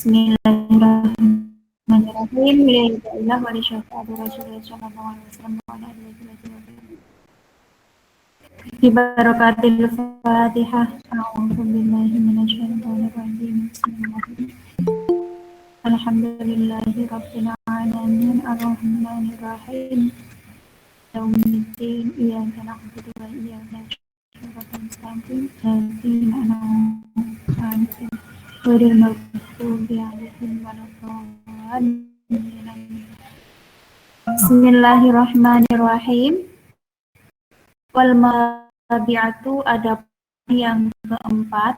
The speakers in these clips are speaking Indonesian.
Bismillahirrahmanirrahim. Bismillah wa syafa'atu Rasulullah sallallahu alaihi wasallam wa ala alihi wa sahbihi. Bi barakatil Fatihah. A'udzu billahi minasyaitonir rajim. Bismillahirrahmanirrahim. Alhamdulillahi rabbil alamin arrahmanir rahim. Yaumiddin iyyaka na'budu wa iyyaka nasta'in. Ihdina as-siratal mustaqim. Ghairil maghdubi 'alaihim waladdallin. Bismillahirrahmanirrahim. Wal mabi'atu, ada yang keempat,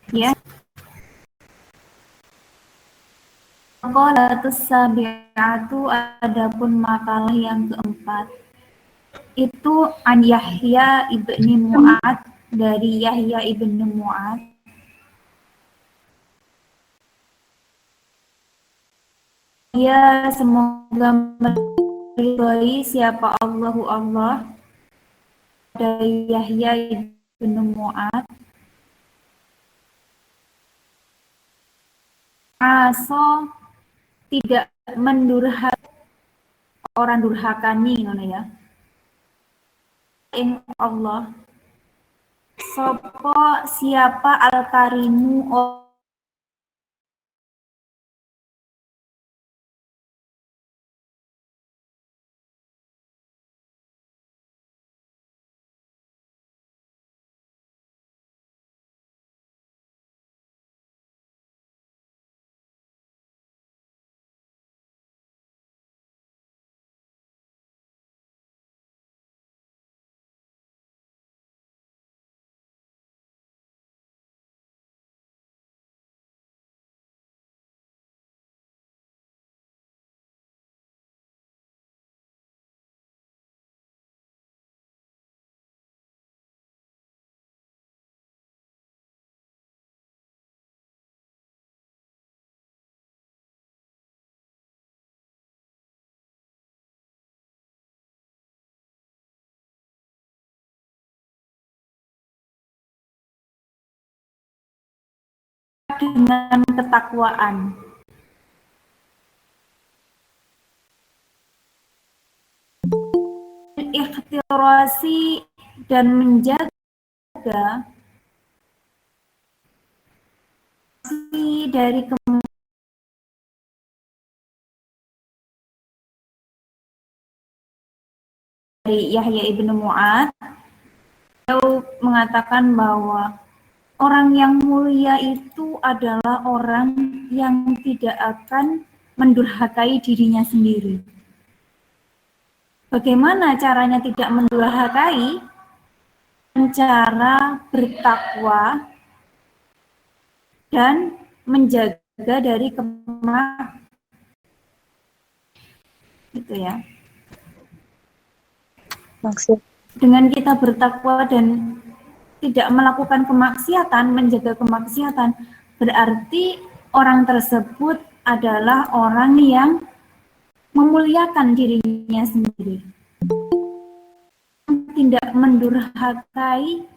ya. Qalatus sabi'atu, adapun makalah yang keempat itu an Yahya ibni Mu'ad, dari Yahya ibni Mu'ad. Ya, semoga meridhai siapa Allahu Allah dari Yahya ibni Mu'ad. Aso, tidak orang durhakani ngono ya. Ing Allah sopo siapa al-karimu dengan ketakwaan. Ikhtirasi, dan menjaga dari Yahya ibnu Mu'ad, beliau mengatakan bahwa orang yang mulia itu adalah orang yang tidak akan mendurhakai dirinya sendiri. Bagaimana caranya tidak mendurhakai? Cara bertakwa dan menjaga dari gitu ya. Maksud Dengan kita bertakwa dan tidak melakukan kemaksiatan, menjaga kemaksiatan, berarti orang tersebut adalah orang yang memuliakan dirinya sendiri, tidak mendurhakai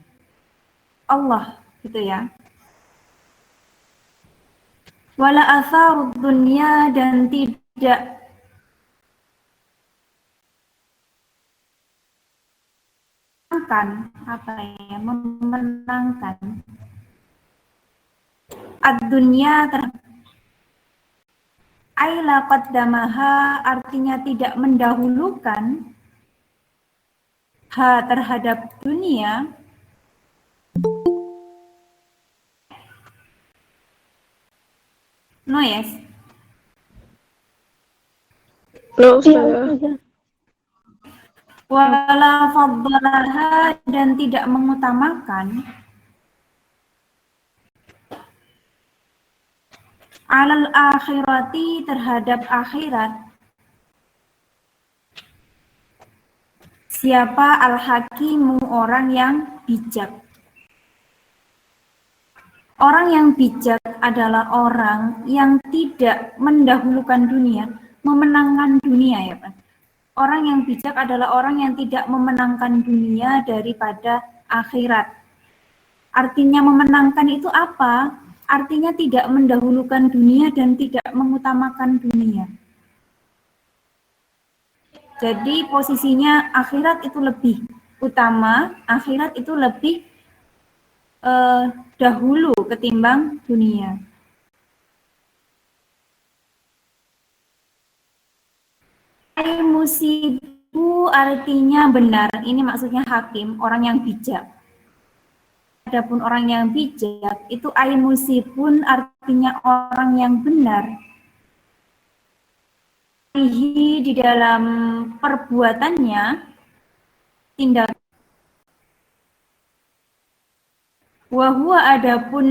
Allah, gitu ya. Wala atharud dunya, dan tidak memenangkan ad-dunya aila qaddamaha, artinya tidak mendahulukan terhadap dunia, no yes. Wala faddalaha, dan tidak mengutamakan alal akhirati, terhadap akhirat. Siapa al-hakimu, orang yang bijak. Orang yang bijak adalah orang yang tidak mendahulukan dunia, memenangkan dunia, ya Pak. Orang yang bijak adalah orang yang tidak memenangkan dunia daripada akhirat. Artinya memenangkan itu apa? artinya tidak mendahulukan dunia dan tidak mengutamakan dunia. Jadi posisinya akhirat itu lebih utama, akhirat itu lebih dahulu ketimbang dunia. Musibu artinya benar, ini maksudnya hakim, orang yang bijak. Adapun orang yang bijak, itu musibun artinya orang yang benar. Di dalam perbuatannya, tindak. Wahua adapun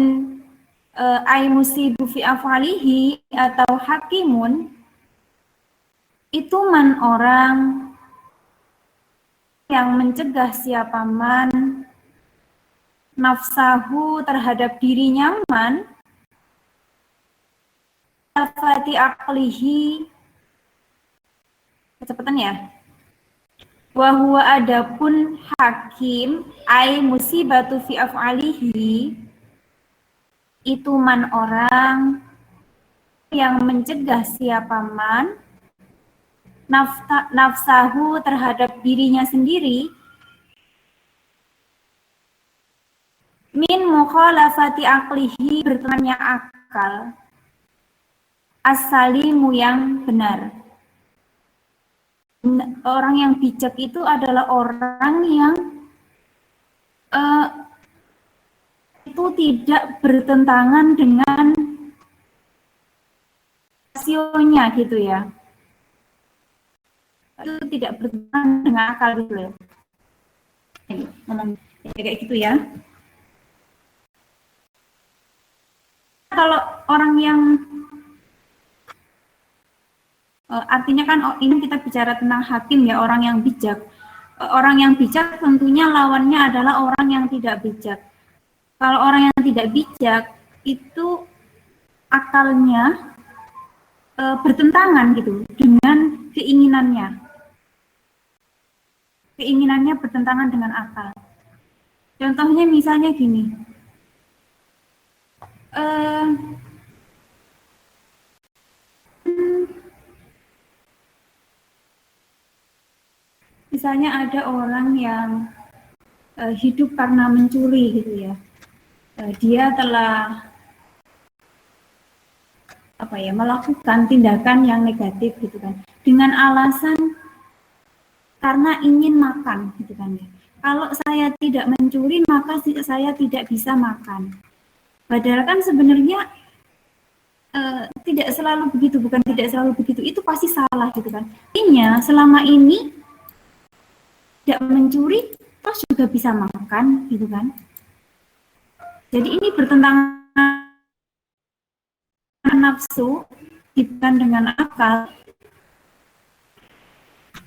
musibu fi afalihi atau hakimun, itu man orang yang mencegah siapa man nafsahu terhadap dirinya man afati aklihi, kecepatan ya, wahwa adapun hakim musibatu fi af'alihi, itu man orang yang mencegah siapa man nafsahu terhadap dirinya sendiri min mukhalafati aklihi, bertemannya akal as-salimu yang benar. Orang yang bijak itu adalah orang yang itu tidak bertentangan dengan rasionya gitu ya, itu tidak bertentangan dengan akal gitu ya. Ngomong kayak gitu ya. Kalau orang yang artinya kan ini kita bicara tentang hakim ya, orang yang bijak. Orang yang bijak tentunya lawannya adalah orang yang tidak bijak. Kalau orang yang tidak bijak itu akalnya bertentangan gitu dengan keinginannya. Keinginannya bertentangan dengan akal. Contohnya misalnya gini, misalnya ada orang yang hidup karena mencuri gitu ya, dia telah melakukan tindakan yang negatif gitu kan, dengan alasan karena ingin makan gitu kan ya. Kalau saya tidak mencuri maka saya tidak bisa makan. Padahal kan sebenarnya tidak selalu begitu, bukan tidak selalu begitu, itu pasti salah gitu kan. Intinya selama ini tidak mencuri, terus juga bisa makan gitu kan. Jadi ini bertentangan nafsu, bukan dengan akal,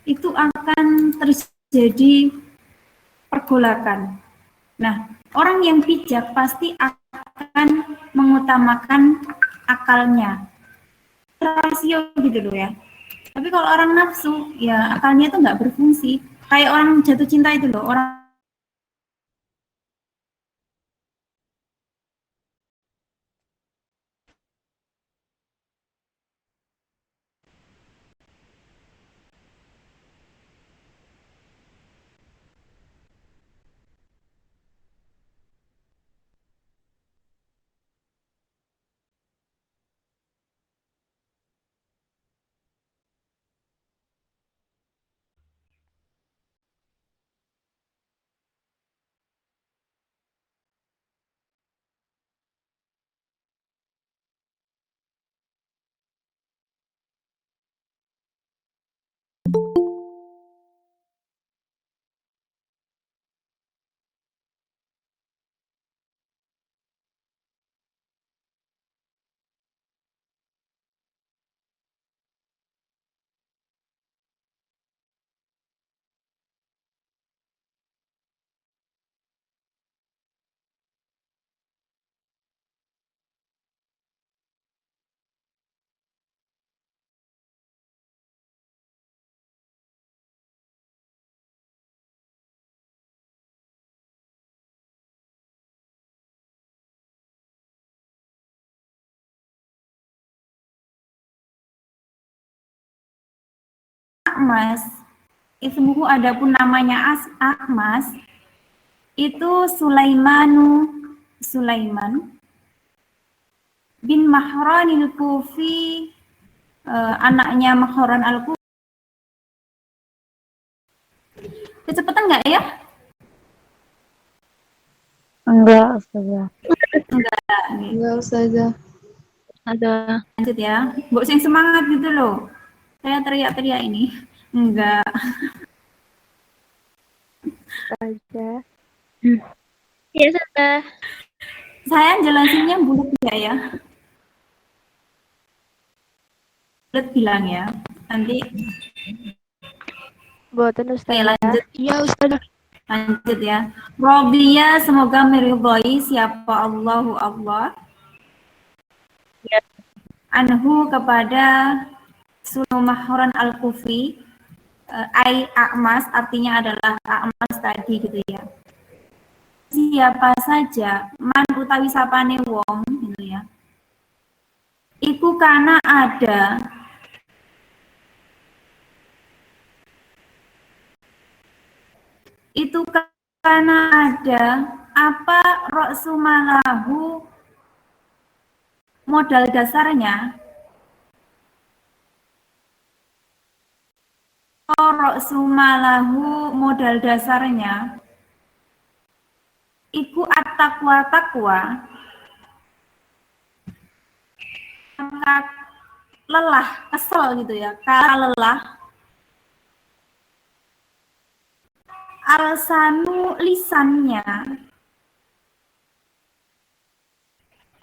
itu akan terjadi pergolakan. Nah, orang yang bijak pasti akan mengutamakan akalnya, rasio gitu loh ya. Tapi kalau orang nafsu, ya akalnya itu nggak berfungsi. Kayak orang jatuh cinta itu loh, orang Akmas, ismuhu adapun namanya Akmas, itu Sulaiman bin Mahranil Kufi, anaknya Mahran al-Kufi. Kecepatan nggak ya? Enggak, Ustazah. Enggak. Enggak, Ustazah. Ada. Lanjut ya. Mbok sing semangat gitu loh. Saya teriak-teriak ini. Enggak. Ustazah. Iya, Ustazah. Saya jelasinnya bulat ya. Bulat bilang ya. Nanti Buatan oke, Ustazah. lanjut. Iya, Ustazah. Lanjut ya. Robiya semoga meridhoi siapa Allahu Allah. Ya. Anhu kepada Sulaiman al-Kufi, ai Akmas artinya adalah Akmas tadi gitu ya. Siapa saja man utawi sapane wong gitu ya. Iku kana ada itu karena ada apa roksumalahu modal dasarnya roksumalahu modal dasarnya iku at-taqwa takwa lelah kesel gitu ya kalau lelah alsanu lisannya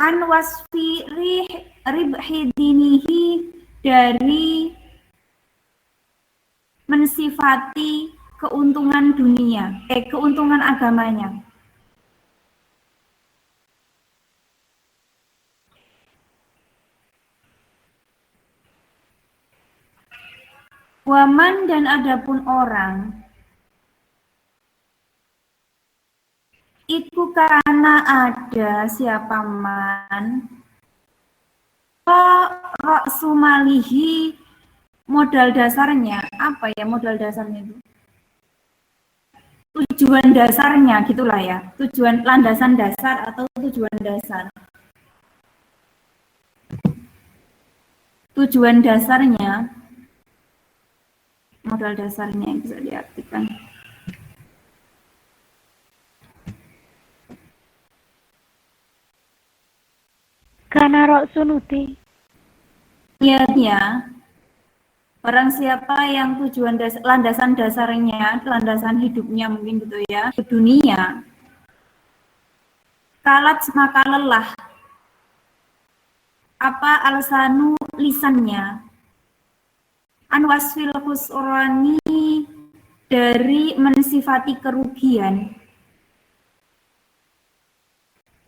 an wasfi ribhidinihi dari mensifati keuntungan dunia, keuntungan agamanya. Waman dan adapun orang iku karena ada siapa man sumalihi modal dasarnya apa ya modal dasarnya itu tujuan dasarnya gitulah ya tujuan landasan dasar atau tujuan dasar tujuan dasarnya modal dasarnya bisa diartikan Karena rok sunuti. ya barang siapa yang tujuan landasan dasarnya landasan hidupnya mungkin gitu ya ke dunia kalat maka lelah apa alsanu lisannya anwasfil khusrani dari mensifati kerugian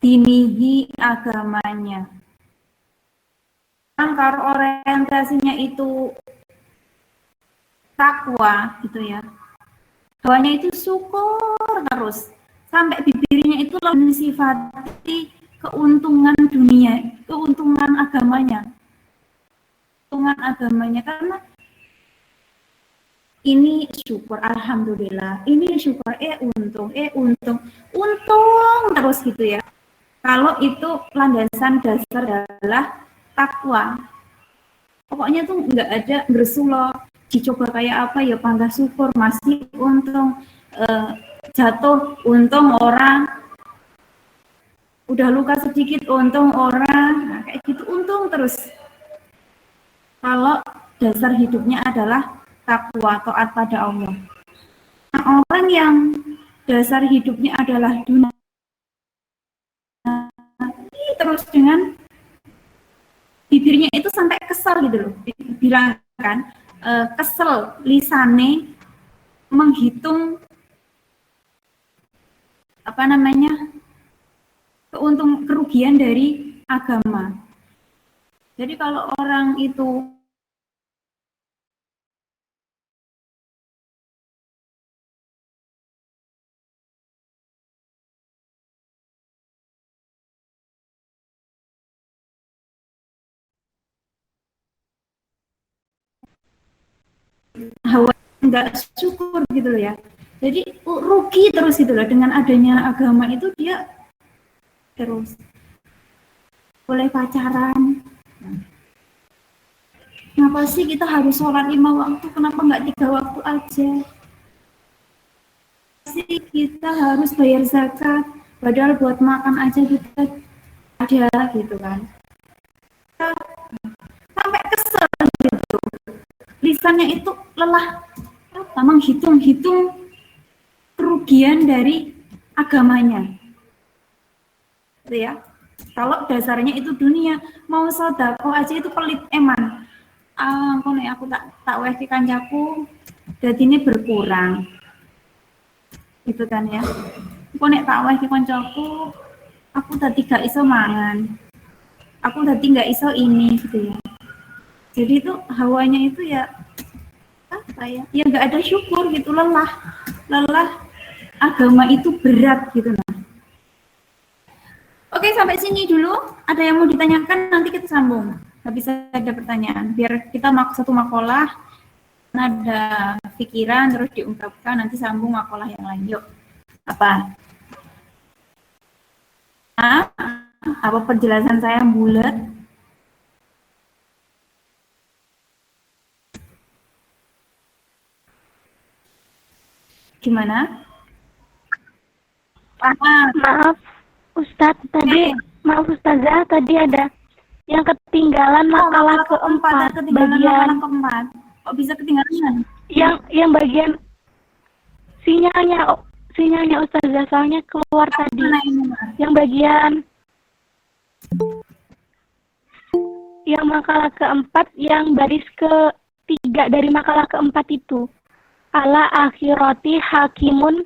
dinihi agamanya. Kalau orientasinya itu takwa gitu ya. Doanya itu syukur terus sampai bibirnya itu mensifati keuntungan dunia, keuntungan agamanya. Keuntungan agamanya karena ini syukur alhamdulillah, ini syukur untung terus gitu ya. Kalau itu landasan dasar adalah takwa. Pokoknya tuh nggak ada bersulo, dicoba kayak apa ya panggah syukur masih untung jatuh untung orang udah luka sedikit untung orang nah, kayak gitu untung terus. Kalau dasar hidupnya adalah takwa taat pada Allah. Nah, orang yang dasar hidupnya adalah dunia terus dengan bibirnya itu sampai kesel gitu loh bilang kan kesel lisane menghitung apa namanya kerugian dari agama. Jadi kalau orang itu hawa nggak syukur gitu loh ya. Jadi rugi terus gitu loh dengan adanya agama itu, dia terus boleh pacaran. Kenapa sih kita harus sholat 5 waktu? Kenapa nggak 3 waktu aja? Sih kita harus bayar zakat, padahal buat makan aja kita ada gitu kan. Sampai kesel gitu. Lisannya itu lelah apa menghitung-hitung kerugian dari agamanya. Gitu ya. Kalau dasarnya itu dunia, mau sodako aja itu pelit eman. Aku tak weh kancaku, jadi ini berkurang. Gitu kan ya. Aku nek tak weh kancaku, aku tadi gak iso mangan. Aku tadi nggak iso ini gitu ya. Jadi itu hawanya itu ya apa ya? Ya nggak ada syukur gitu, lelah agama itu berat gitu nah. Oke, sampai sini dulu. Ada yang mau ditanyakan, nanti kita sambung. Habis ada pertanyaan, biar kita satu makalah, ada pikiran terus diungkapkan, nanti sambung makalah yang lain. Yuk, apa? Apa penjelasan saya bulat? Gimana? Maaf, Ustadz tadi, maaf Ustazah, tadi ada yang ketinggalan makalah keempat, bagian keempat. Kok bisa ketinggalan? Yang bagian sinyalnya Ustazah, soalnya keluar tadi. Yang bagian yang makalah keempat, yang baris ketiga dari makalah keempat itu. Ala akhirati hakimun.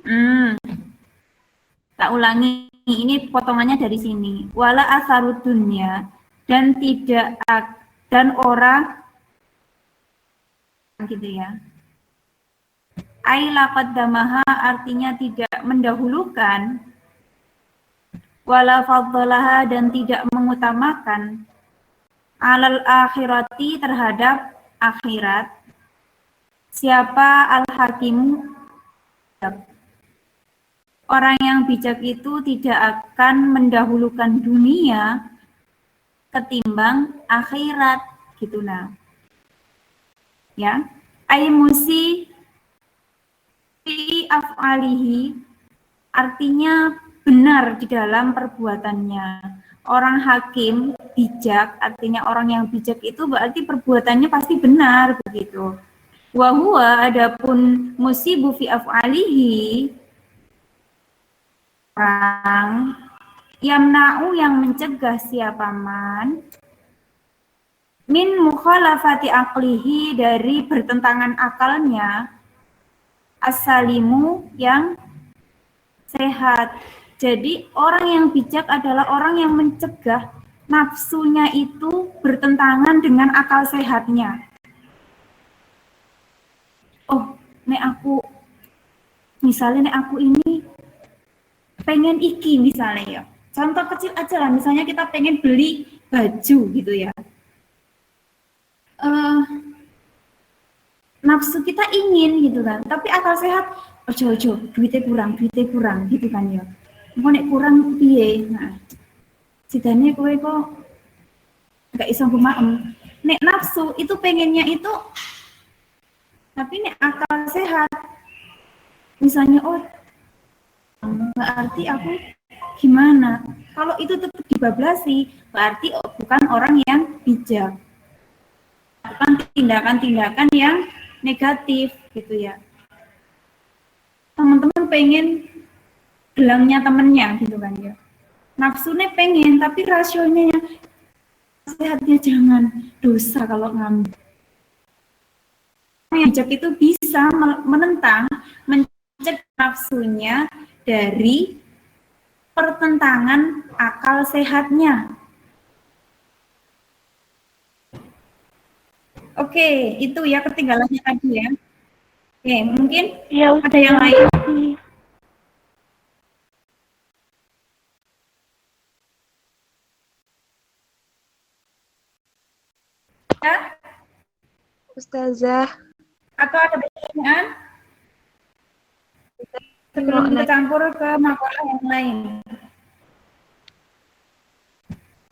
Tak ulangi, ini potongannya dari sini. Wala asarud dunya, dan tidak dan orang gitu ya. Aila qaddamaha artinya tidak mendahulukan, wala faddalaha dan tidak mengutamakan, alal akhirati terhadap akhirat. Siapa al-hakimu? Orang yang bijak itu tidak akan mendahulukan dunia ketimbang akhirat gitu nah. Ya. Aimusi fi af'alihi artinya benar di dalam perbuatannya. Orang hakim bijak artinya orang yang bijak itu berarti perbuatannya pasti benar begitu. Wa huwa adapun musibu fi af'alihi orang yamna'u yang mencegah siapa man min mukhalafati aqlihi dari bertentangan akalnya as-salimu yang sehat. Jadi orang yang bijak adalah orang yang mencegah nafsunya itu bertentangan dengan akal sehatnya. Oh, misalnya aku ini pengen iki misalnya ya. Contoh kecil aja lah, misalnya kita pengen beli baju gitu ya. Nafsu kita ingin gitu kan, tapi akal sehat, ojo duitnya kurang gitu kan ya. Mau nek kurang piye? Nah, sidane kowe kok gak iso gumaem. Nek nafsu itu pengennya itu, tapi nek akal sehat, misalnya berarti aku gimana? Kalau itu tetap dibablasi, berarti bukan orang yang bijak. Bukan tindakan-tindakan yang negatif gitu ya. Teman-teman pengen gelangnya temennya gitu kan ya. Nafsunya pengen, tapi rasionya sehatnya jangan, dosa kalau ngambil. Yang bijak itu bisa menentang, mencegah nafsunya dari pertentangan akal sehatnya. Oke, itu ya ketinggalannya tadi ya. Oke, mungkin ya, ada yang lain. Ya? Ustazah. Kakak ada pertanyaan? Sebelum kita campur ke makalah yang lain.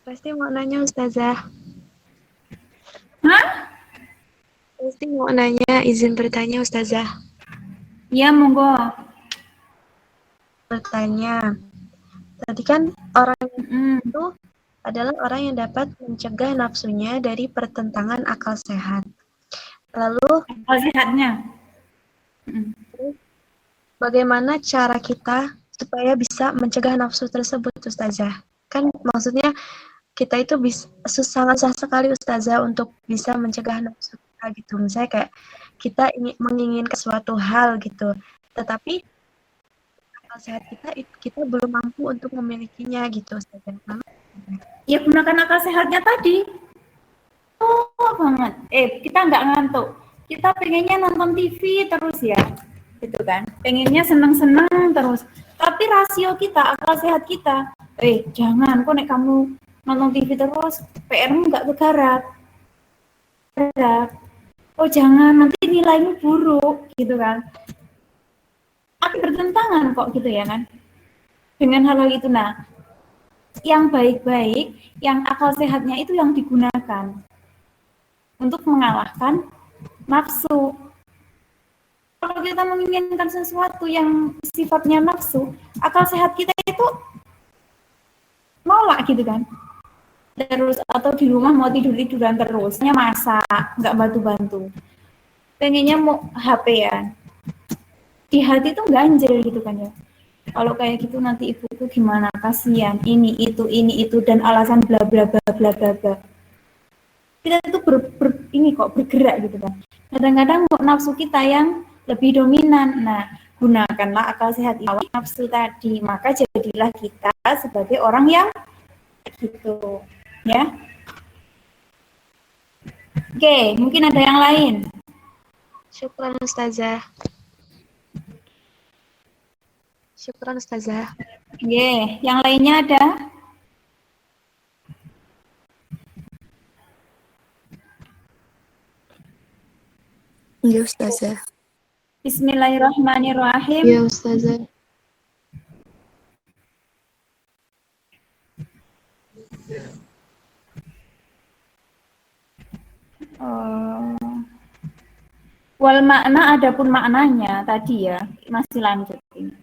Pasti mau nanya Ustazah. Hah? Pasti mau nanya, izin bertanya Ustazah. Iya, monggo. Bertanya. Tadi kan orang itu adalah orang yang dapat mencegah nafsunya dari pertentangan akal sehat. Lalu Akal sehatnya. bagaimana cara kita supaya bisa mencegah nafsu tersebut, Ustazah? Kan maksudnya kita itu sangat susah sekali, Ustazah, untuk bisa mencegah nafsu kita gitu. Misalnya kayak kita menginginkan suatu hal gitu, tetapi akal sehat kita belum mampu untuk memilikinya gitu, Ustazah. Ya gunakan akal sehatnya tadi. Oh banget. Kita nggak ngantuk. Kita pengennya nonton TV terus ya, gitu kan. Pengennya seneng-seneng terus. Tapi rasio kita, akal sehat kita, jangan. Kok nek kamu nonton TV terus, PR-mu nggak kegarap. Oh jangan, nanti nilaimu buruk, gitu kan. Aku bertentangan kok, gitu ya kan. Dengan hal itu, nah, yang baik-baik, yang akal sehatnya itu yang digunakan untuk mengalahkan nafsu. Kalau kita menginginkan sesuatu yang sifatnya nafsu, akal sehat kita itu nolak gitu kan. Terus atau di rumah mau tiduran terusnya masak, nggak bantu-bantu. Pengennya mau HP-an. Di hati itu ganjel gitu kan ya. Kalau kayak gitu nanti ibuku gimana, kasihan, ini itu dan alasan bla bla bla bla bla bla. Kita itu bergerak gitu kan. Kadang-kadang nafsu kita yang lebih dominan. Nah, gunakanlah akal sehat lawan nafsu tadi, maka jadilah kita sebagai orang yang gitu, ya. Oke, mungkin ada yang lain. Syukran Ustazah. Syukran Ustazah. Yang lainnya ada? Iya Ustazah. Bismillahirrahmanirrahim. Iya Ustazah. Wal makna, adapun maknanya tadi ya, masih lanjut ini.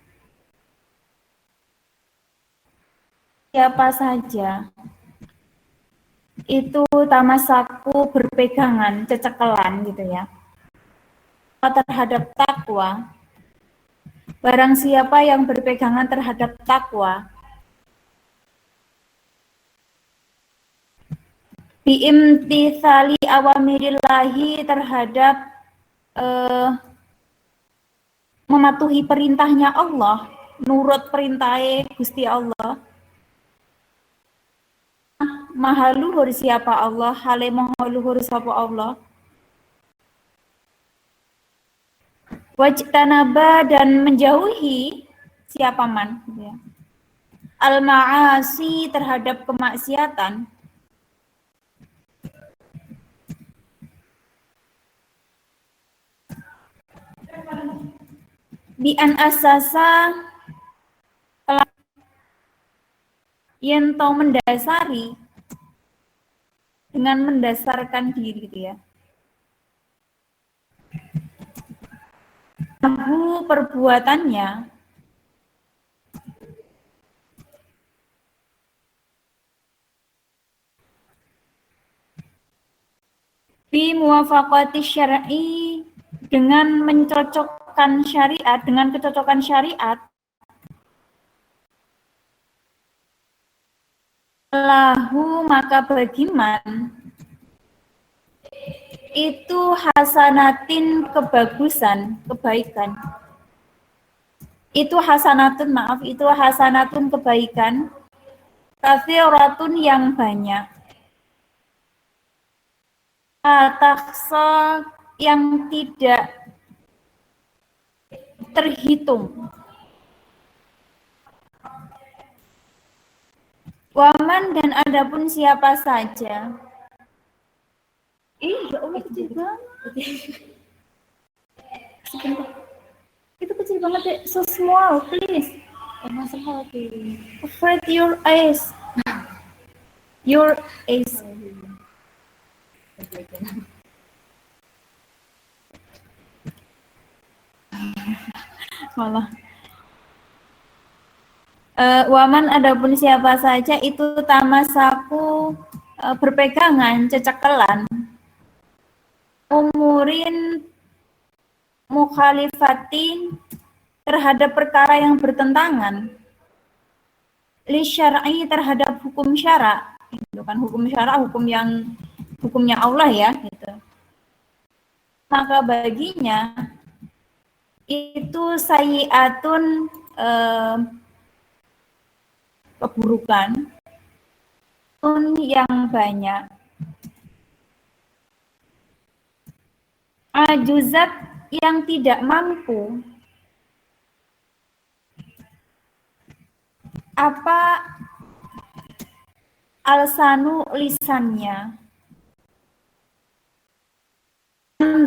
Siapa saja itu tamasaku berpegangan, cecekelan gitu ya, terhadap takwa. Barang siapa yang berpegangan terhadap takwa, biimtithali awamirillahi, terhadap mematuhi perintahnya Allah, nurut perintahnya Gusti Allah. Maha luhur siapa Allah, hale maha luhur siapa Allah. Wajtanaba, dan menjauhi siapa man ya. Al-ma'asi, terhadap kemaksiatan. Bi'an asasa, yen tau mendasari, dengan mendasarkan diri gitu ya. Perbuatannya bi muwafaqati syar'i, dengan mencocokkan syariat, dengan kecocokan syariat. Lahu, maka bagiman itu hasanatin, kebagusan, kebaikan. Itu hasanatun, maaf, itu hasanatun, kebaikan. Katsiratun, yang banyak. Taksa, yang tidak terhitung. Waman, dan adapun siapa saja. Ya Allah, kecil banget. Itu kecil banget deh, so small, please. Afraid your eyes. Your eyes. Malah. Waman adapun siapa saja itu tamasaku berpegangan, cecekelan, umurin mukhalifatin terhadap perkara yang bertentangan, li syar'i terhadap hukum syara, itu kan hukum syara, hukumnya Allah ya, gitu. Maka baginya itu sayyi'atun keburukan yang banyak, ajuzat yang tidak mampu apa alsanu lisannya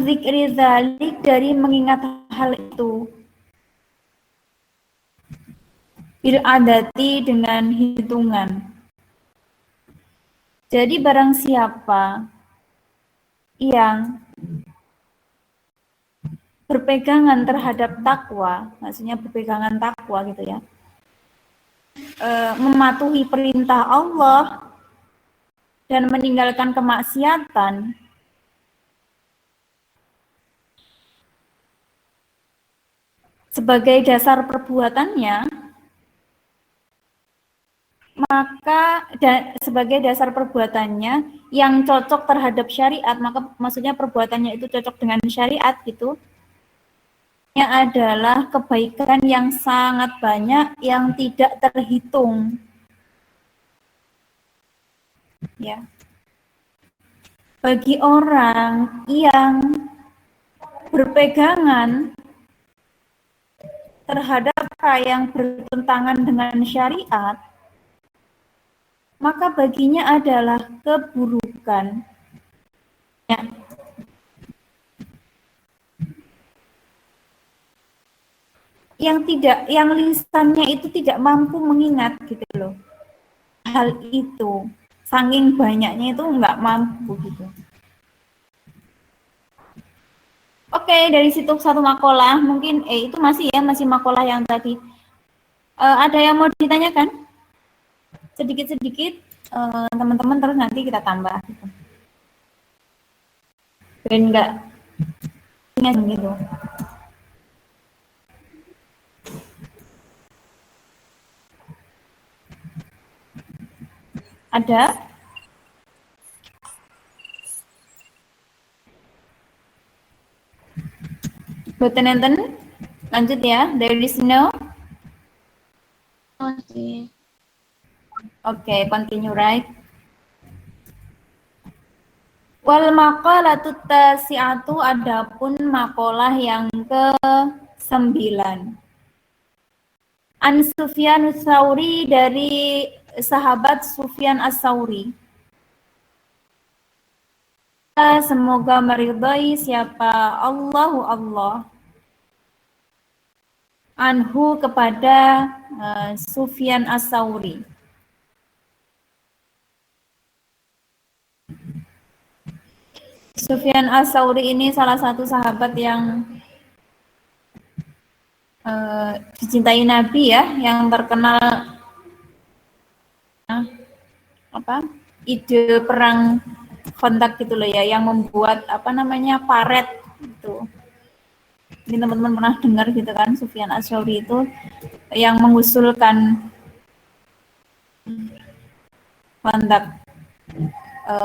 zikri dzalik dari mengingat hal itu bil adati dengan hitungan. Jadi barang siapa yang berpegangan terhadap takwa, maksudnya berpegangan takwa gitu ya, mematuhi perintah Allah dan meninggalkan kemaksiatan, sebagai dasar perbuatannya, maka sebagai dasar perbuatannya yang cocok terhadap syariat, maka maksudnya perbuatannya itu cocok dengan syariat gitu, adalah kebaikan yang sangat banyak yang tidak terhitung. Ya. Bagi orang yang berpegangan terhadap apa yang bertentangan dengan syariat, maka baginya adalah keburukan. Ya. Yang lisannya itu tidak mampu mengingat gitu loh. Hal itu, saking banyaknya itu nggak mampu gitu. Oke, dari situ satu makalah, mungkin itu masih makalah yang tadi. Ada yang mau ditanyakan? Sedikit-sedikit teman-teman, terus nanti kita tambah gitu. Dan nggak ingat gitu. Ada? Boten enten? Lanjut ya. There is no? Oke. Okay, continue, right? Wal maqalatu tasi'atu, adapun makalah yang ke-9. An Sufyan Ats-Tsauri, dari sahabat Sufyan Ats-Tsauri. Semoga meridai siapa Allah anhu kepada Sufyan Ats-Tsauri. Sufyan Ats-Tsauri ini salah satu sahabat yang dicintai Nabi ya, yang terkenal ide perang Khandaq gitu loh ya, yang membuat paret itu. Ini teman-teman pernah dengar gitu kan, Sufyan Ats-Tsauri itu yang mengusulkan Khandaq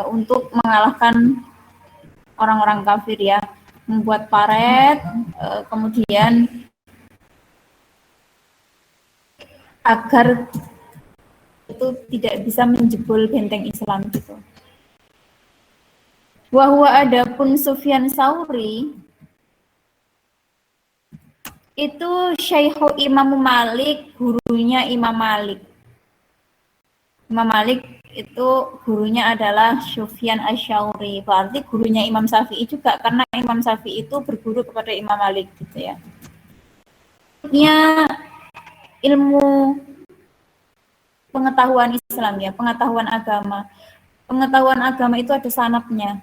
untuk mengalahkan orang-orang kafir ya, membuat paret, kemudian agar itu tidak bisa menjebol benteng Islam gitu. Wahwa adapun Sufyan Tsauri itu Syaikhu Imam Malik, gurunya Imam Malik. Imam Malik itu gurunya adalah Sufyan Asy-Syauri, berarti gurunya Imam Syafi'i juga, karena Imam Syafi'i itu berguru kepada Imam Malik gitu ya. Ilmu pengetahuan Islam ya, pengetahuan agama. Pengetahuan agama itu ada sanadnya.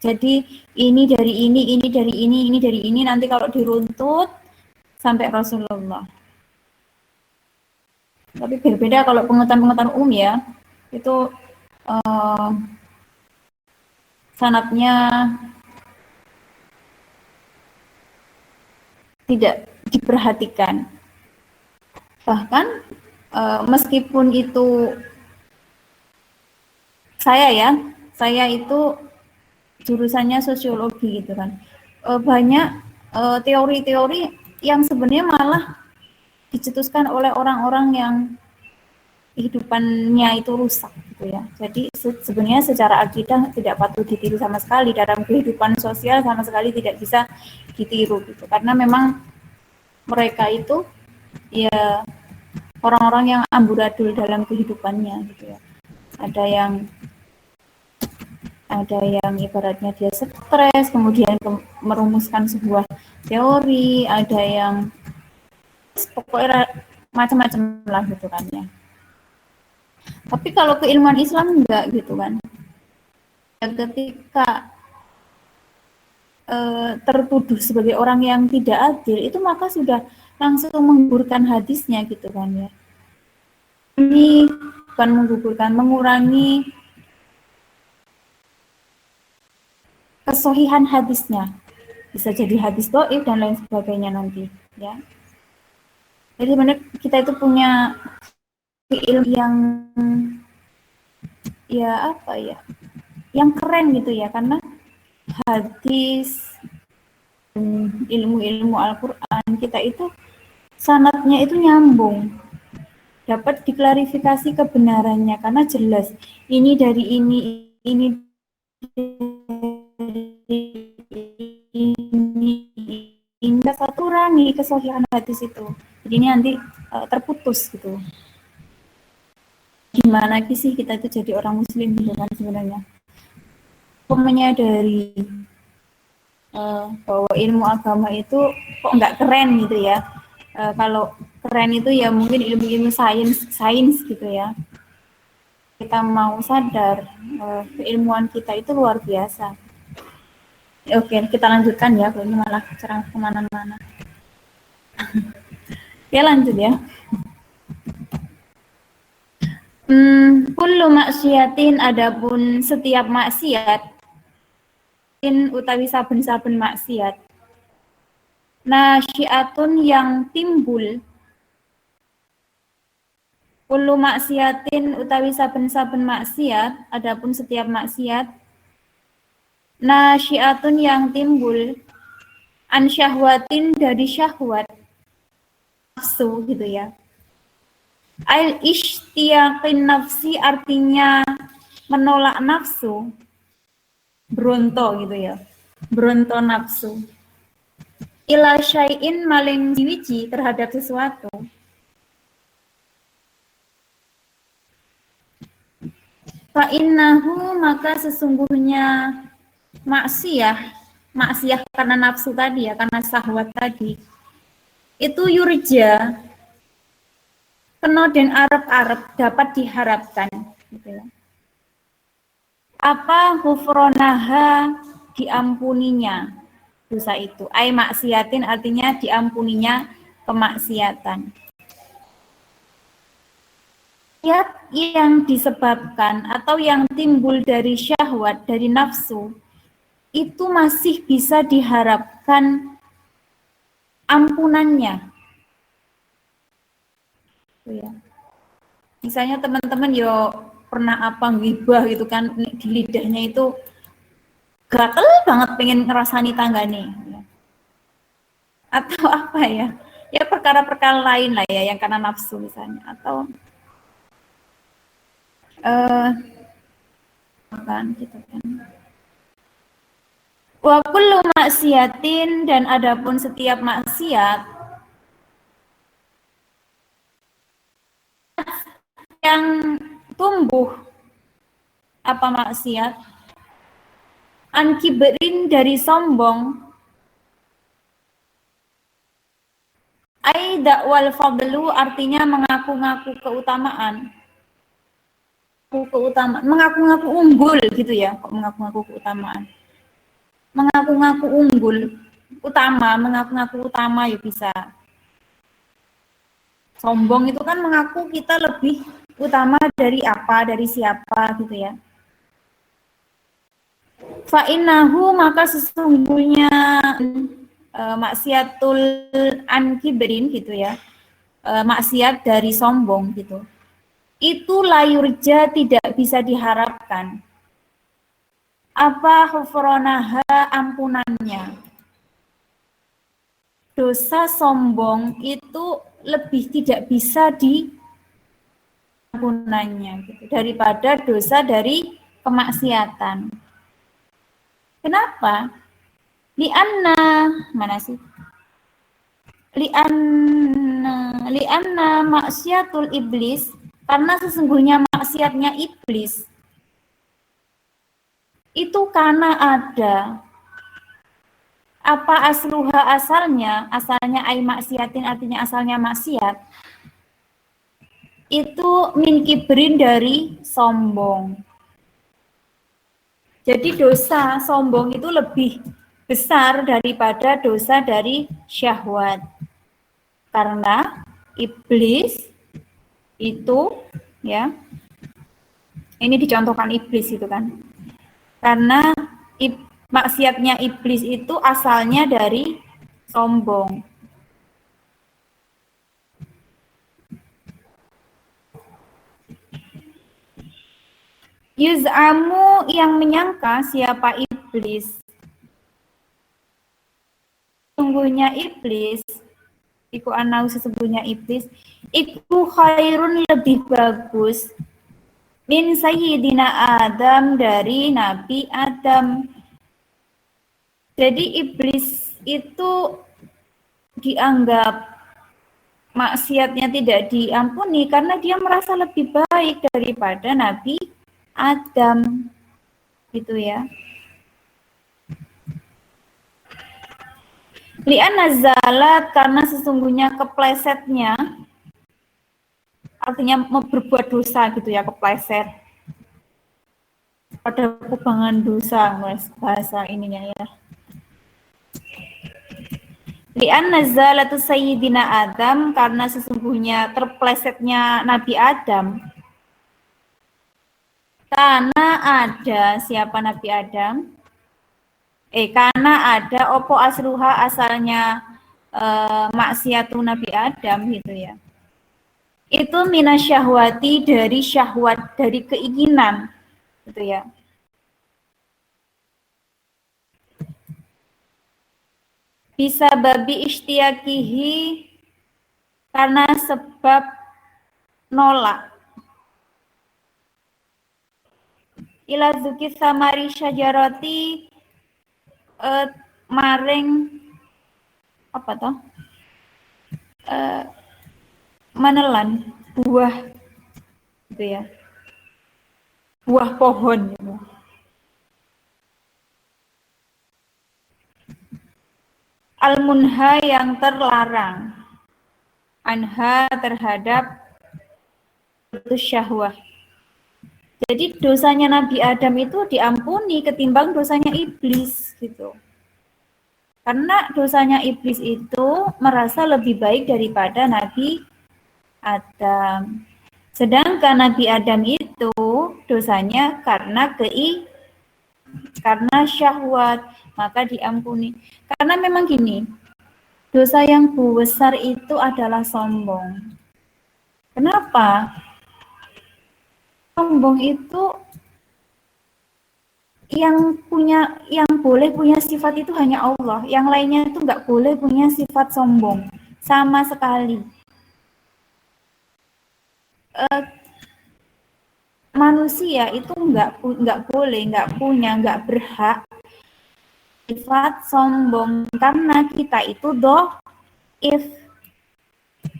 Jadi ini dari ini dari ini dari ini, nanti kalau diruntut sampai Rasulullah. Tapi berbeda kalau pengetahuan umum ya, itu sanadnya tidak diperhatikan. Bahkan meskipun itu saya itu jurusannya sosiologi gitu kan, banyak teori-teori yang sebenarnya malah dicetuskan oleh orang-orang yang kehidupannya itu rusak gitu ya. Jadi sebenarnya secara akidah tidak patut ditiru sama sekali, dalam kehidupan sosial sama sekali tidak bisa ditiru gitu, karena memang mereka itu ya orang-orang yang amburadul dalam kehidupannya gitu ya. Ada yang ibaratnya dia stres, kemudian merumuskan sebuah teori, ada yang pokoknya macam-macam lah gitu kan ya. Tapi kalau keilmuan Islam enggak gitu kan. Ketika tertuduh sebagai orang yang tidak adil, itu maka sudah langsung menggugurkan hadisnya gitu kan ya. Ini bukan menggugurkan, mengurangi kesohihan hadisnya. Bisa jadi hadis dhaif dan lain sebagainya nanti ya. Jadi sebenarnya kita itu punya ilmu yang ya apa ya, yang keren gitu ya, karena hadis, ilmu-ilmu Al-Quran kita itu sanadnya itu nyambung, dapat diklarifikasi kebenarannya karena jelas ini dari ini hingga satu rangi kesohihan hadis itu. Jadi ini nanti terputus gitu. Gimana sih kita itu jadi orang muslim gitu kan sebenarnya. Menyadari bahwa ilmu agama itu kok nggak keren gitu ya. Kalau keren itu ya mungkin ilmu-ilmu sains gitu ya. Kita mau sadar keilmuan kita itu luar biasa. Oke, kita lanjutkan ya, ini malah cerang kemana-mana. Ya lanjut ya. Kullu maksiatin, adapun setiap maksiat, utawi saben-saben maksiat, nasyiatun yang timbul, kullu maksiatin utawi saben-saben maksiat, adapun setiap maksiat, nasyiatun yang timbul, an syahwatin dari syahwat, nafsu gitu ya. Al ishtiyaqin nafsi artinya menolak nafsu, bronto gitu ya, bronto nafsu. Ila syai'in maling diwiji terhadap sesuatu. Fa innahu maka sesungguhnya maksiyah karena nafsu tadi ya, karena syahwat tadi, itu yurja, kena dan arep-arep dapat diharapkan gitu ya. Apa ghufronaha, diampuninya dosa itu. Ai maksiatin artinya diampuninya kemaksiatan. Yang disebabkan atau yang timbul dari syahwat, dari nafsu, itu masih bisa diharapkan ampunannya. Ya. Misalnya teman-teman yo pernah apa ngibah gitu kan, di lidahnya itu gatel banget pengen ngerasani tanggane ya. Atau apa ya, ya perkara-perkara lain lah ya yang karena nafsu misalnya, atau kan gitu kan. Wa kullu maksiatin, dan adapun setiap maksiat yang tumbuh apa maksiat? An kibrin dari sombong. Ai dakwal fadlu artinya mengaku-ngaku keutamaan. Mengaku-ngaku unggul gitu ya, kok mengaku-ngaku keutamaan. Mengaku-ngaku unggul, mengaku-ngaku utama ya bisa. Sombong itu kan mengaku kita lebih utama dari apa, dari siapa gitu ya. Fa'innahu maka sesungguhnya maksiatul ankibrin gitu ya, maksiat dari sombong gitu. Itu layurja tidak bisa diharapkan. Apa hufronaha ampunannya. Dosa sombong itu lebih tidak bisa ampunannya gitu, daripada dosa dari kemaksiatan. Kenapa? Lianna maksiatul iblis, karena sesungguhnya maksiatnya iblis itu karena ada apa asluha asalnya ai maksiatin artinya asalnya maksiat itu min kibrin dari sombong. Jadi dosa sombong itu lebih besar daripada dosa dari syahwat. Karena iblis itu ya. Ini dicontohkan iblis itu kan. Karena maksiatnya iblis itu asalnya dari sombong. Yuz'amu yang menyangka siapa iblis. Sesungguhnya iblis, iku anau sesungguhnya iblis, iku khairun lebih bagus min sayyidina Adam dari Nabi Adam. Jadi iblis itu dianggap maksiatnya tidak diampuni karena dia merasa lebih baik daripada Nabi Adam, gitu ya. Li'anna zalat karena sesungguhnya keplesetnya, artinya berbuat dosa gitu ya, kepleset. Pada kubangan dosa, bahasa ininya ya. Li'anna zalatu sayyidina Adam karena sesungguhnya terplesetnya Nabi Adam. Karena ada siapa Nabi Adam? Karena ada opo asruha asalnya maksiatu Nabi Adam gitu ya. Itu minasyahwati dari syahwat, dari keinginan gitu ya. Bisa babi istiakihi karena sebab nolak. Ila zuki samari syajarati maring apa toh? Menelan buah gitu ya. Buah pohon gitu. Al-munha yang terlarang. Anha terhadap syahwah. Jadi dosanya Nabi Adam itu diampuni ketimbang dosanya iblis gitu. Karena dosanya iblis itu merasa lebih baik daripada Nabi Adam. Sedangkan Nabi Adam itu dosanya karena syahwat, maka diampuni. Karena memang gini, dosa yang besar itu adalah sombong. Kenapa? Sombong itu yang boleh punya sifat itu hanya Allah. Yang lainnya itu nggak boleh punya sifat sombong sama sekali. Manusia itu nggak boleh, nggak punya, nggak berhak sifat sombong karena kita itu dhaif.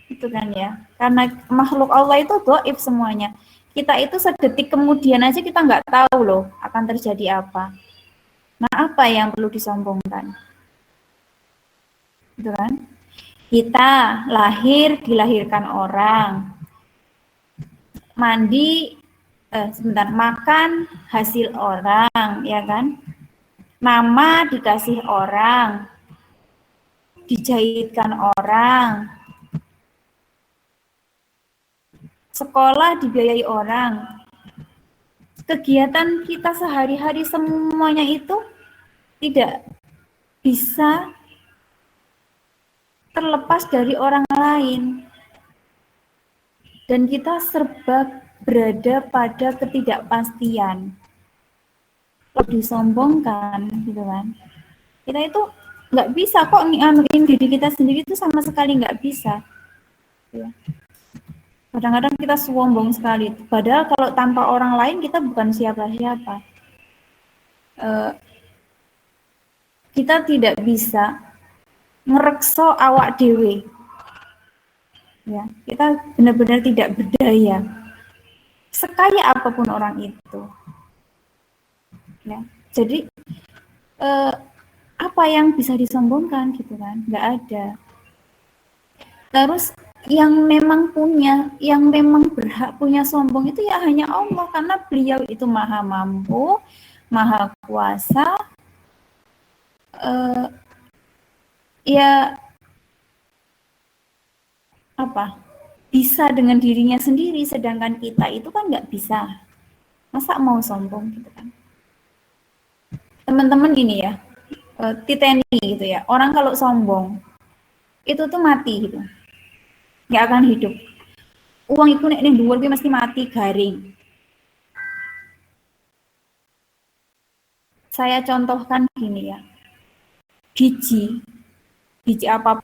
Itu kan ya. Karena makhluk Allah itu dhaif semuanya. Kita itu sedetik kemudian aja kita nggak tahu loh akan terjadi apa. Nah, apa yang perlu disombongkan? Gitu kan? Kita dilahirkan orang, mandi, makan hasil orang, ya kan? Nama dikasih orang, dijahitkan orang, sekolah dibiayai orang. Kegiatan kita sehari-hari semuanya itu tidak bisa terlepas dari orang lain. Dan kita serba berada pada ketidakpastian. Kalau disombongkan, gitu kan. Kita itu nggak bisa kok nganuin diri kita sendiri itu sama sekali nggak bisa. Ya. Kadang-kadang kita sombong sekali. Padahal kalau tanpa orang lain kita bukan siapa-siapa. Kita tidak bisa ngerekso awak dewe. Ya, kita benar-benar tidak berdaya. Sekaya apapun orang itu. Ya, jadi apa yang bisa disombongkan gitu kan? Nggak ada. Terus yang memang berhak punya sombong itu ya hanya Allah, karena beliau itu maha mampu, maha kuasa, ya apa, bisa dengan dirinya sendiri, sedangkan kita itu kan nggak bisa. Masa mau sombong gitu kan? Teman-teman gini ya, titeni gitu ya, orang kalau sombong itu tuh mati gitu, nggak akan hidup. Uang itu nek ning dhuwur mesti mati garing. Saya contohkan gini ya, biji apa,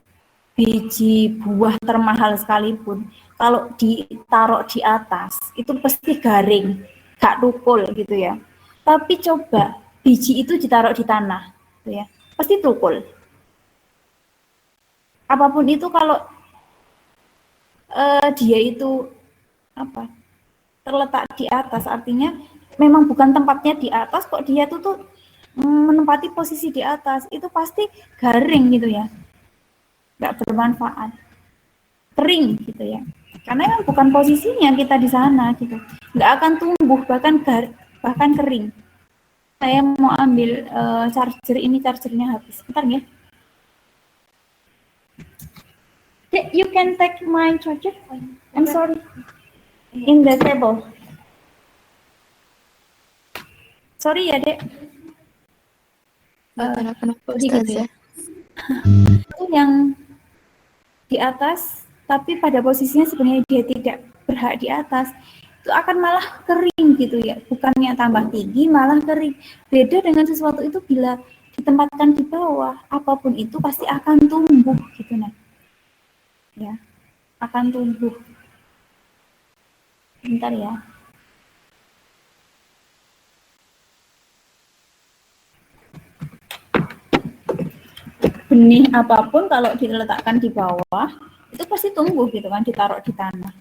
biji buah termahal sekalipun, kalau ditaruh di atas itu pasti garing, gak tukul gitu ya. Tapi coba biji itu ditaruh di tanah, gitu ya, pasti tukul. Apapun itu kalau dia itu apa, terletak di atas, artinya memang bukan tempatnya di atas, kok dia tuh menempati posisi di atas, itu pasti garing gitu ya, nggak bermanfaat, kering gitu ya, karena memang bukan posisinya kita di sana gitu, nggak akan tumbuh, bahkan kering. Saya mau ambil charger, ini chargernya habis, bentar ya. You can take my charger. I'm sorry. In the table. Sorry ya, Dek. Kenapa Gitu ya. Itu yang di atas, tapi pada posisinya sebenarnya dia tidak berhak di atas, itu akan malah kering gitu ya. Bukannya tambah tinggi, malah kering. Beda dengan sesuatu itu bila ditempatkan di bawah, apapun itu pasti akan tumbuh gitu nah. Ya, akan tumbuh. Bentar ya. Benih apapun kalau diletakkan di bawah itu pasti tumbuh gitu kan, ditaruh di tanah.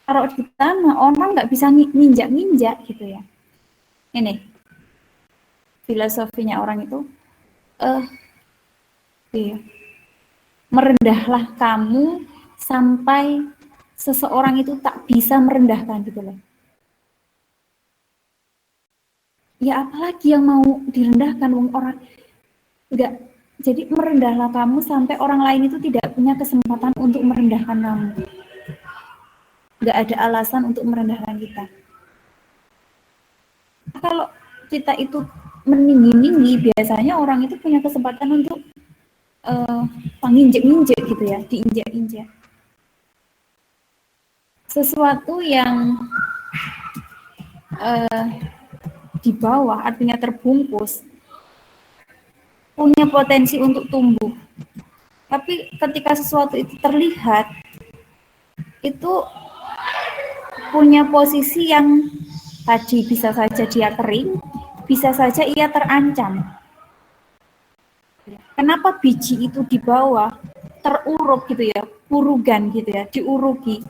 Taruh di tanah, orang nggak bisa nginjak-nginjak gitu ya. Ini filosofinya orang itu, iya. Merendahlah kamu sampai seseorang itu tak bisa merendahkan gitu loh. Ya apalagi yang mau direndahkan orang enggak. Jadi merendahlah kamu sampai orang lain itu tidak punya kesempatan untuk merendahkan kamu. Enggak ada alasan untuk merendahkan kita. Kalau kita itu meninggi-ninggi, biasanya orang itu punya kesempatan untuk menginjek-injek gitu ya, diinjak-injak. Sesuatu yang di bawah, artinya terbungkus, punya potensi untuk tumbuh. Tapi ketika sesuatu itu terlihat, itu punya posisi yang tadi bisa saja dia kering, bisa saja ia terancam. Kenapa biji itu di bawah teruruk gitu ya, urugan gitu ya, diurugi?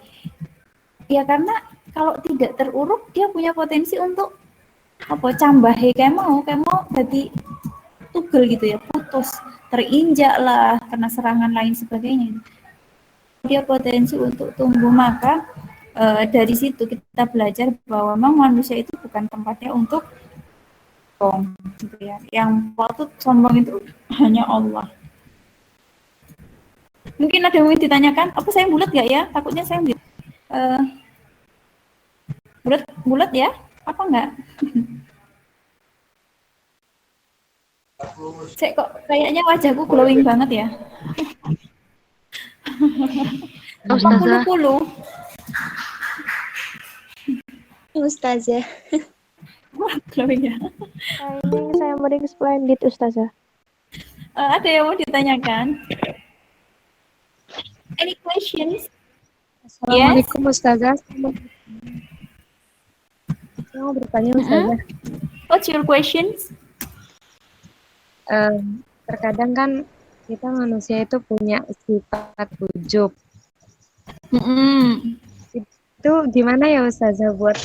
Ya karena kalau tidak teruruk dia punya potensi untuk apa cambahe kayak mau jadi tugel gitu ya, putus, terinjak lah, kena serangan lain sebagainya. Dia potensi untuk tumbuh, maka dari situ kita belajar bahwa memang manusia itu bukan tempatnya untuk sombong gitu ya. Yang patut sombong itu hanya Allah. Mungkin ada yang ingin ditanyakan, apa saya bulat gak ya? Takutnya saya bulat ya? Apa enggak? Saya kok kayaknya wajahku glowing banget ya. Apa Ustazah. puluh-puluh? Ustazah. Wah, glowing ya. Timing saya mending splendid, Ustazah. Ada yang mau ditanyakan? Any questions? Yes? Assalamualaikum Ustazah. Saya mau bertanya Ustazah. What's your questions? Terkadang kan kita manusia itu punya sifat ujub. Itu gimana ya Ustazah buat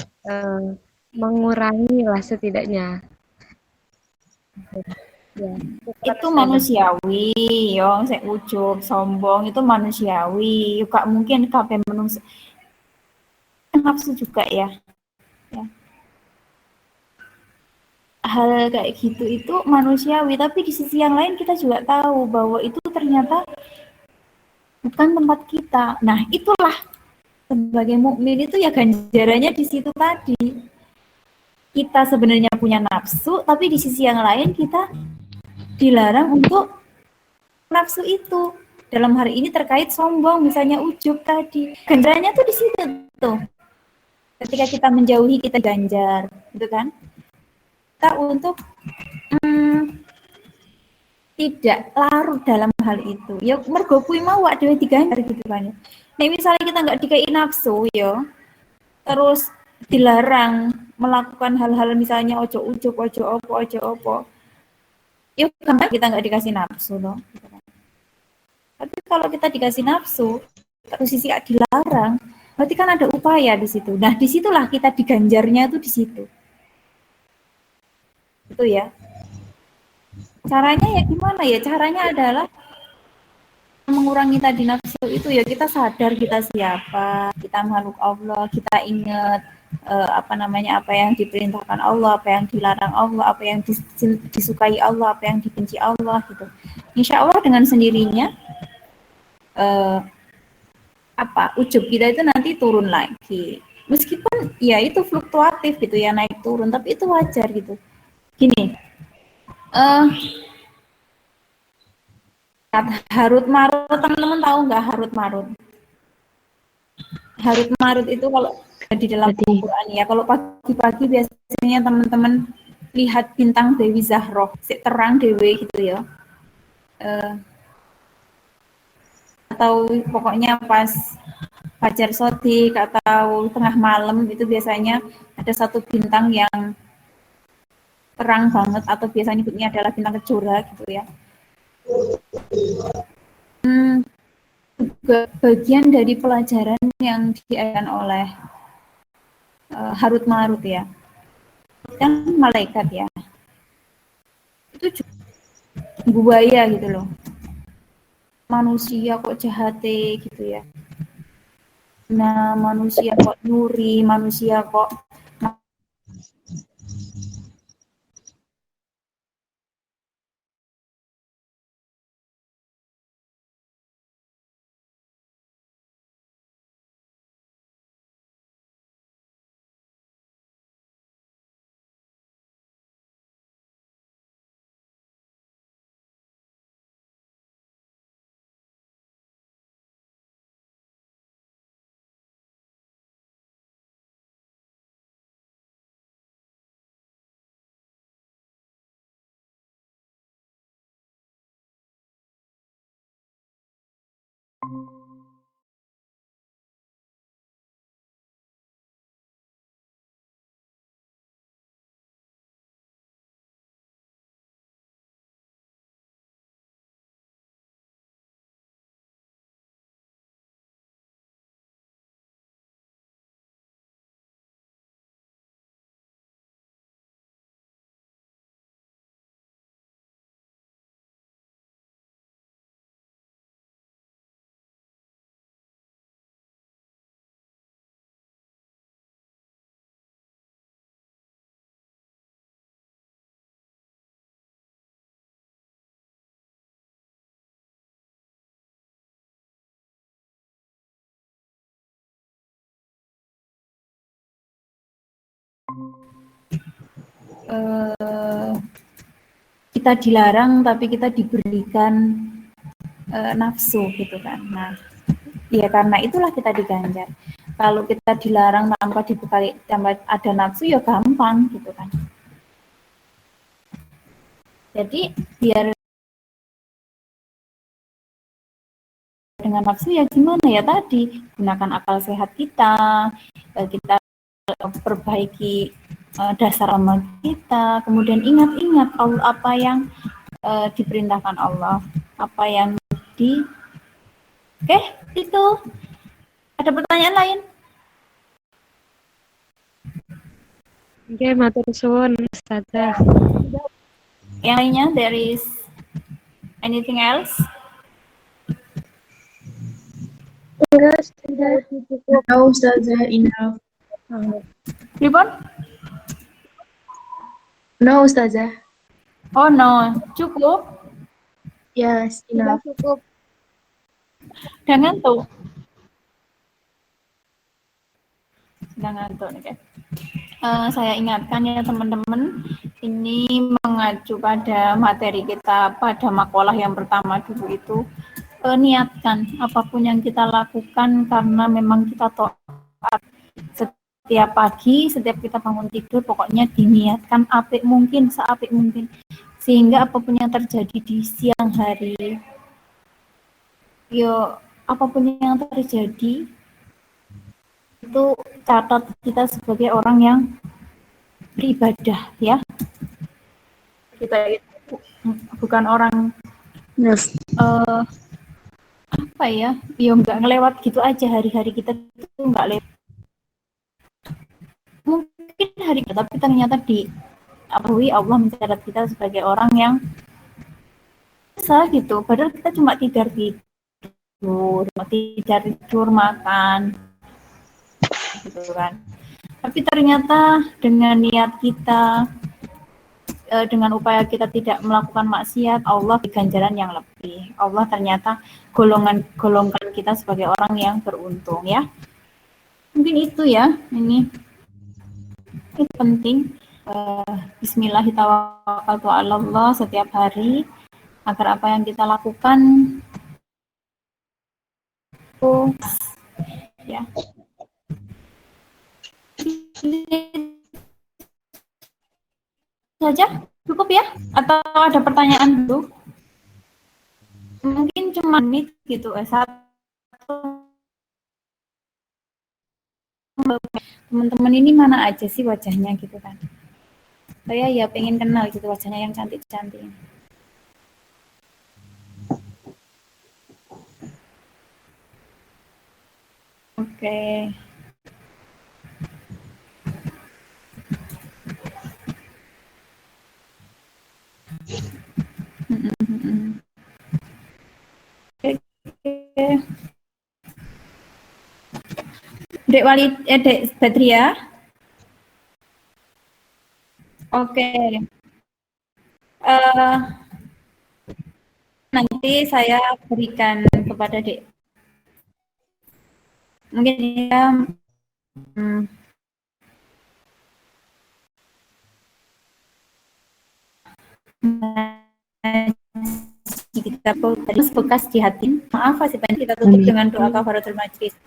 mengurangi lah setidaknya? Ya, Itu manusiawi, yo, saya ujub, sombong itu manusiawi. Gak mungkin kabeh menungso nafsu juga ya. Hal kayak gitu itu manusiawi, tapi di sisi yang lain kita juga tahu bahwa itu ternyata bukan tempat kita. Nah, itulah sebagai mukmin itu ya ganjarannya di situ tadi. Kita sebenarnya punya nafsu, tapi di sisi yang lain kita dilarang untuk nafsu itu. Dalam hari ini terkait sombong, misalnya ujub tadi. Ganjarannya tuh di situ tuh. Ketika kita menjauhi, kita ganjar, gitu kan? Kita untuk tidak larut dalam hal itu. Ya mergo kuwi mau wak dhewe diganjar gitu kan. Nek misalnya kita nggak dikai nafsu ya, terus dilarang melakukan hal-hal misalnya ojo ujub, ojo opo. Ya kan kita nggak dikasih nafsu loh. Tapi kalau kita dikasih nafsu, satu sisi dilarang, berarti kan ada upaya di situ. Nah, disitulah kita diganjarnya itu di situ. Itu ya. Caranya ya gimana ya? Caranya adalah mengurangi tadi nafsu itu ya kita sadar kita siapa, kita makhluk Allah, kita ingat apa yang diperintahkan Allah, apa yang dilarang Allah, apa yang disukai Allah, apa yang dibenci Allah gitu. Insya Allah dengan sendirinya ujub kita itu nanti turun lagi. Meskipun ya itu fluktuatif gitu ya, naik turun, tapi itu wajar gitu. Gini, Harut Marut, teman-teman tahu nggak Harut Marut? Harut Marut itu kalau di dalam Al-Quran ya, kalau pagi-pagi biasanya teman-teman lihat bintang Dewi Zahroh, terang Dewi gitu ya. Atau pokoknya pas Fajar Sodik atau tengah malam itu biasanya ada satu bintang yang terang banget atau biasanya nyebutnya adalah bintang kejora gitu ya. Juga bagian dari pelajaran yang diajarkan oleh Harut Marut ya. Kan malaikat ya. Itu juga buaya gitu loh. Manusia kok jahat gitu ya. Nah, manusia kok nyuri, manusia kok kita dilarang tapi kita diberikan nafsu gitu kan. Nah, ya karena itulah kita diganjar. Kalau kita dilarang tanpa dibekali tanpa ada nafsu ya gampang gitu kan. Jadi biar dengan nafsu ya gimana ya tadi, gunakan akal sehat kita, kita perbaiki dasar amal kita, kemudian ingat-ingat apa yang diperintahkan Allah, apa yang Oke, itu. Ada pertanyaan lain? Oke, matur suwun Ustazah. Yang lainnya, there is anything else? Enggak, sudah cukup. No, Ustazah, enough. Ribon? No, Ustazah. Oh no, cukup. Yes, enough. Cukup. Udah ngantuk. Sudah ngantuk nih, guys. Saya ingatkan ya teman-teman, ini mengacu pada materi kita pada makalah yang pertama dulu itu, niatkan apapun yang kita lakukan karena memang kita taat. Setiap pagi, setiap kita bangun tidur, pokoknya diniatkan apik mungkin, seapik mungkin, sehingga apapun yang terjadi di siang hari, yo apapun yang terjadi itu catat kita sebagai orang yang beribadah ya. Kita itu bukan orang apa ya, nggak ngelewat gitu aja hari-hari kita itu nggak lewat. Mungkin hari kita, tapi ternyata diakui Allah mencatat kita sebagai orang yang bisa gitu. Padahal kita cuma tidur, makan gitu kan. Tapi ternyata dengan niat kita, dengan upaya kita tidak melakukan maksiat, Allah beri ganjaran yang lebih. Allah ternyata golongkan kita sebagai orang yang beruntung ya. Mungkin itu ya, ini itu penting. Bismillahirrahmanirrahim setiap hari agar apa yang kita lakukan ya. Saja cukup ya, atau ada pertanyaan dulu? Mungkin cuma menit gitu, satu. Teman-teman ini mana aja sih wajahnya gitu kan? Saya ya pengen kenal gitu wajahnya yang cantik-cantik. Oke. Dek Dek Badria. Oke. Nanti saya berikan kepada Dek. Mungkin dia kita bekas di hati. Maaf, masih banyak kita tutup dengan doa kafaratul majlis.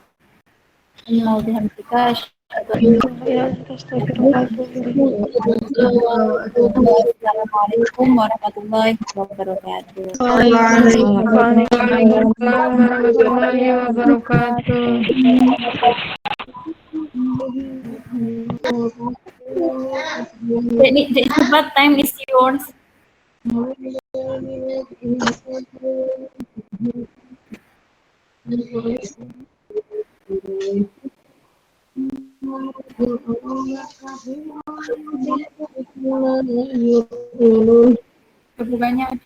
Mau dihamdika Assalamualaikum warahmatullahi wabarakatuh. Waalaikumsalam warahmatullahi wabarakatuh. What time is yours? Bukannya